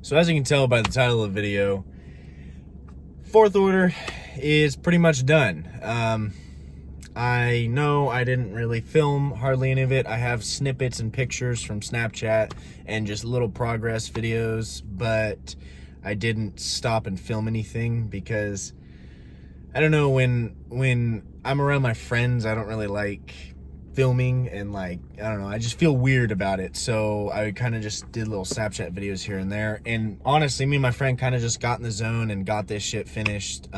So as you can tell by the title of the video, fourth order is pretty much done. I know I didn't really film hardly any of it. I have snippets and pictures from Snapchat and just little progress videos, but I didn't stop and film anything because I don't know, when I'm around my friends, I don't really like filming, and like, I don't know, I just feel weird about it. So I kind of just did little Snapchat videos here and there. And honestly, me and my friend kind of just got in the zone and got this shit finished.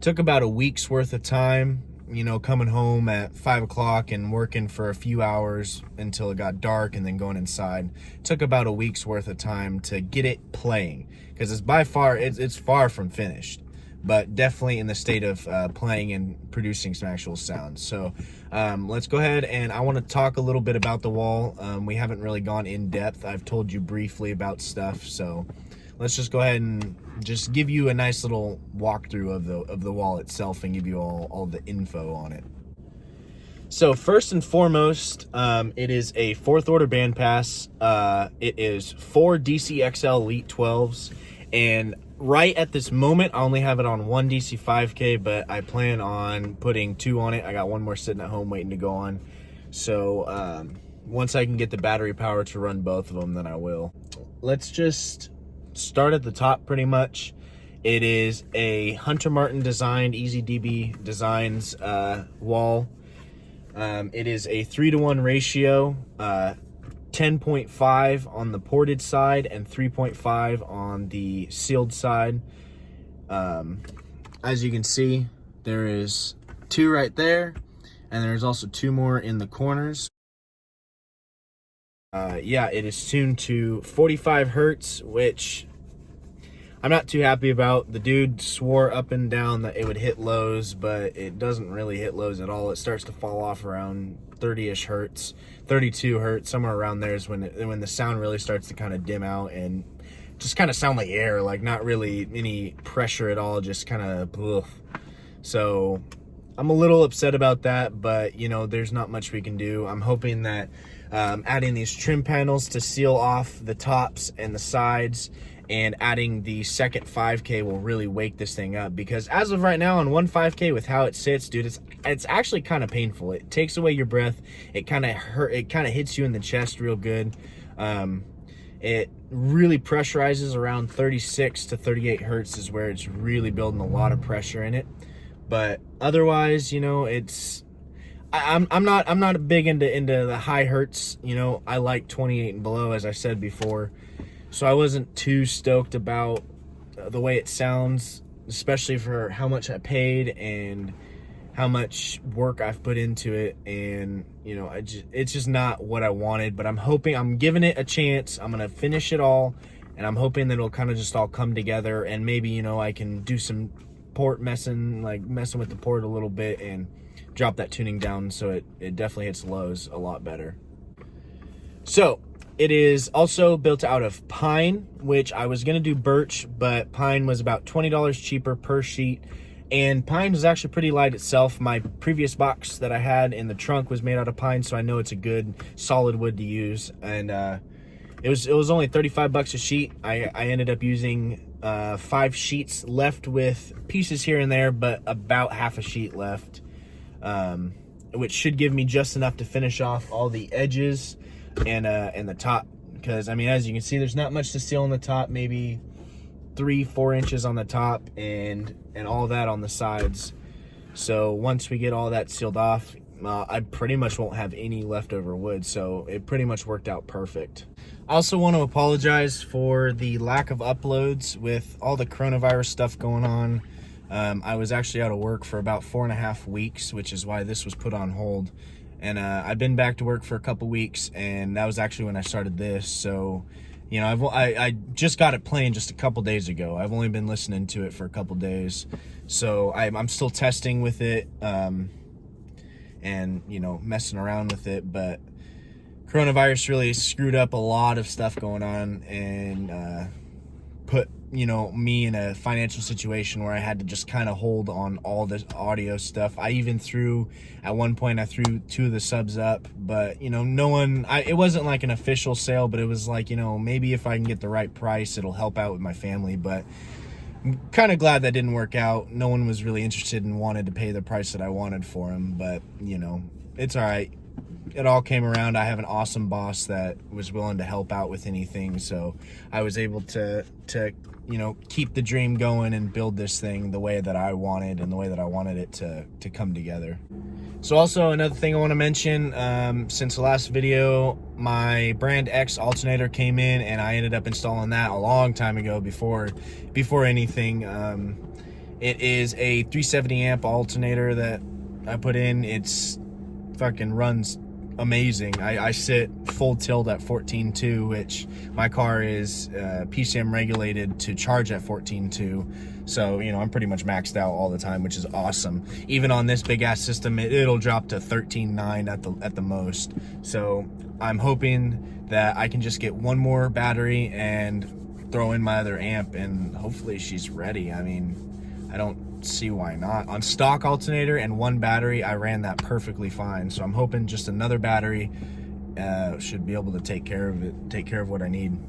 Took about a week's worth of time, you know, coming home at 5 o'clock and working for a few hours until it got dark and then going inside. Took about a week's worth of time to get it playing, because it's far from finished, but definitely in the state of playing and producing some actual sounds. So let's go ahead, and I want to talk a little bit about the wall. We haven't really gone in depth. I've told you briefly about stuff, so let's just go ahead and just give you a nice little walkthrough of the wall itself and give you all the info on it. So first and foremost, it is a fourth order bandpass. It is 4 DCXL Elite 12s, and right at this moment, I only have it on one DC 5K, but I plan on putting 2 on it. I got one more sitting at home waiting to go on. So once I can get the battery power to run both of them, then I will. Let's just start at the top pretty much. It is a Hunter Martin designed, EasyDB Designs wall. It is a 3-to-1 ratio, 10.5 on the ported side and 3.5 on the sealed side. As you can see, there is 2 right there, and there's also 2 more in the corners. Yeah, it is tuned to 45 hertz, which I'm not too happy about. The dude swore up and down that it would hit lows, but it doesn't really hit lows at all. It starts to fall off around 30-ish hertz, 32 hertz, somewhere around there is when the sound really starts to kind of dim out and just kind of sound like air, like not really any pressure at all, just kind of. So I'm a little upset about that, but you know, there's not much we can do. I'm hoping that adding these trim panels to seal off the tops and the sides and adding the second 5K will really wake this thing up, because as of right now on one 5K with how it sits, dude, it's actually kind of painful. It takes away your breath. It kind of hits you in the chest real good. It really pressurizes around 36 to 38 hertz is where it's really building a lot of pressure in it. But otherwise, you know, I'm not big into the high hertz. You know, I like 28 and below, as I said before. So I wasn't too stoked about the way it sounds, especially for how much I paid and how much work I've put into it. And you know, it's just not what I wanted. But I'm giving it a chance. I'm gonna finish it all, and I'm hoping that it'll kind of just all come together. And maybe, you know, I can do some port messing with the port a little bit and drop that tuning down so it definitely hits lows a lot better. So it is also built out of pine, which I was gonna do birch, but pine was about $20 cheaper per sheet, and pine was actually pretty light itself. My previous box that I had in the trunk was made out of pine, so I know it's a good solid wood to use. And it was only 35 bucks a sheet. I ended up using 5 sheets left with pieces here and there, but about half a sheet left, which should give me just enough to finish off all the edges and the top, because I mean, as you can see, there's not much to seal on the top, maybe 3-4 inches on the top and all that on the sides. So once we get all that sealed off, I pretty much won't have any leftover wood, so it pretty much worked out perfect. I also want to apologize for the lack of uploads with all the coronavirus stuff going on. I was actually out of work for about 4.5 weeks, which is why this was put on hold. And I've been back to work for a couple weeks, and that was actually when I started this. So, you know, I just got it playing just a couple days ago. I've only been listening to it for a couple days. So I'm still testing with it and, you know, messing around with it. But coronavirus really screwed up a lot of stuff going on and put you know, me in a financial situation where I had to just kind of hold on all this audio stuff. I even threw, at one point, I threw 2 of the subs up, but, you know, no one, it wasn't like an official sale, but it was like, you know, maybe if I can get the right price, it'll help out with my family. But I'm kind of glad that didn't work out. No one was really interested and wanted to pay the price that I wanted for him, but, you know, it's all right. It all came around. I have an awesome boss that was willing to help out with anything, so I was able to you know, keep the dream going and build this thing the way that I wanted and the way that I wanted it to come together. So also another thing I want to mention, since the last video, my Brand X alternator came in, and I ended up installing that a long time ago before anything. It is a 370 amp alternator that I put in. It's fucking runs amazing. I sit full tilt at 14.2, which my car is PCM regulated to charge at 14.2. So, you know, I'm pretty much maxed out all the time, which is awesome. Even on this big ass system, it'll drop to 13.9 at the most. So I'm hoping that I can just get one more battery and throw in my other amp, and hopefully she's ready. I mean, I don't see why not. On stock alternator and 1 battery, I ran that perfectly fine. So I'm hoping just another battery should be able to take care of what I need.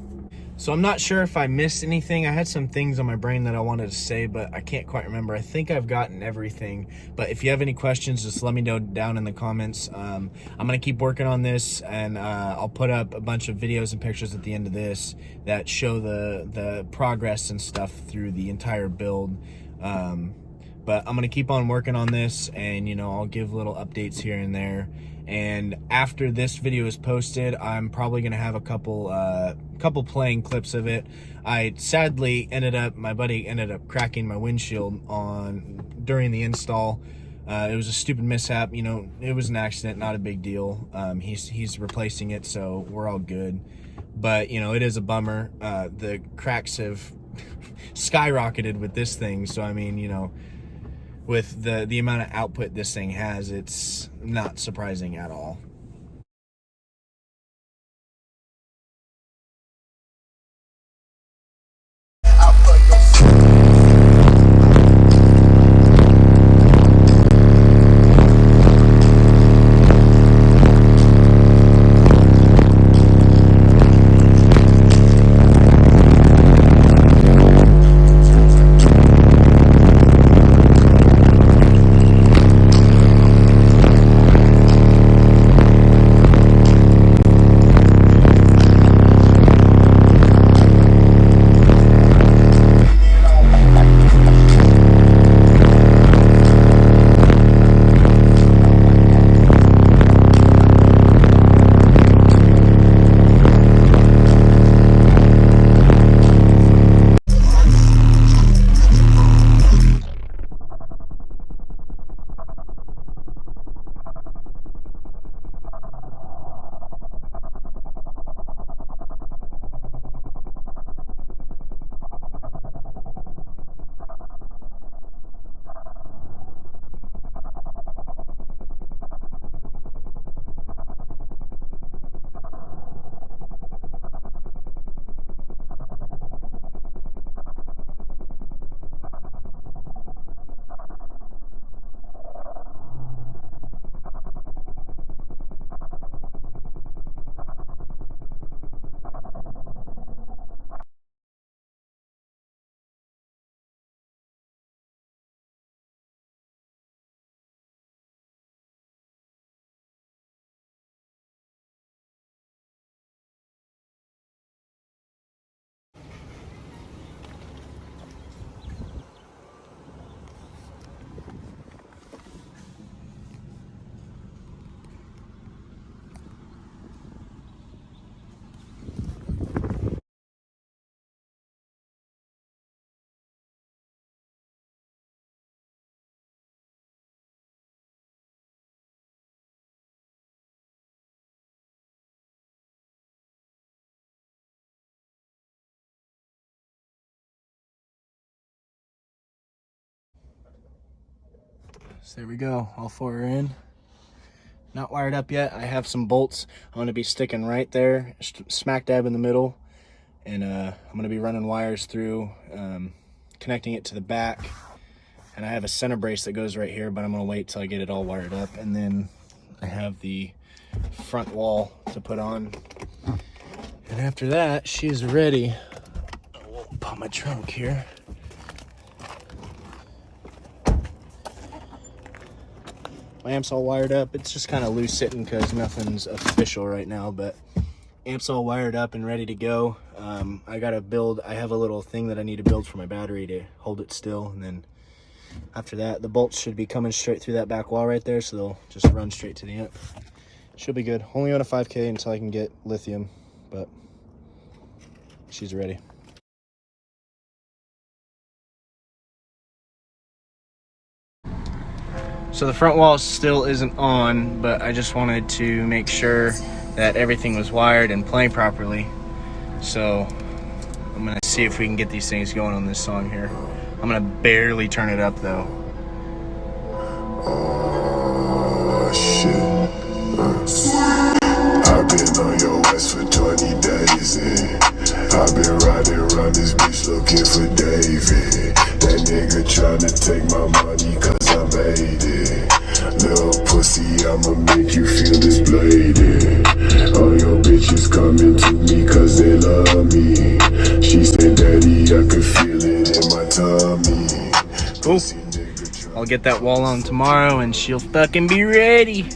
So I'm not sure if I missed anything. I had some things on my brain that I wanted to say, but I can't quite remember. I think I've gotten everything. But if you have any questions, just let me know down in the comments. I'm gonna keep working on this, and I'll put up a bunch of videos and pictures at the end of this that show the progress and stuff through the entire build. But I'm gonna keep on working on this, and, you know, I'll give little updates here and there. And after this video is posted, I'm probably gonna have a couple playing clips of it. My buddy ended up cracking my windshield during the install. It was a stupid mishap, you know. It was an accident, not a big deal. He's replacing it, so we're all good. But, you know, it is a bummer. The cracks have skyrocketed with this thing, so I mean, you know, with the amount of output this thing has, it's not surprising at all. So there we go, all 4 are in. Not wired up yet. I have some bolts I'm going to be sticking right there, smack dab in the middle, And I'm gonna be running wires through, connecting it to the back. And I have a center brace that goes right here, but I'm gonna wait till I get it all wired up. And then I have the front wall to put on. And after that, she's ready. I'll pop my trunk here. My amp's all wired up. It's just kind of loose sitting because nothing's official right now, but amp's all wired up and ready to go. I have a little thing that I need to build for my battery to hold it still, and then after that, the bolts should be coming straight through that back wall right there, so they'll just run straight to the amp. Should be good. Only on a 5K until I can get lithium, but she's ready. So the front wall still isn't on, but I just wanted to make sure that everything was wired and playing properly. So I'm gonna see if we can get these things going on this song here. I'm gonna barely turn it up though. Oh shit. I've been on your ass for 20 days and I've been riding around this bitch looking for David. That nigga tryna take my money cause I made it. Little pussy, I'ma make you feel this bladed. All your bitches coming to me cause they love me. She said, daddy, I could feel it in my tummy. Cool. I'll get that wall on tomorrow and she'll fucking be ready.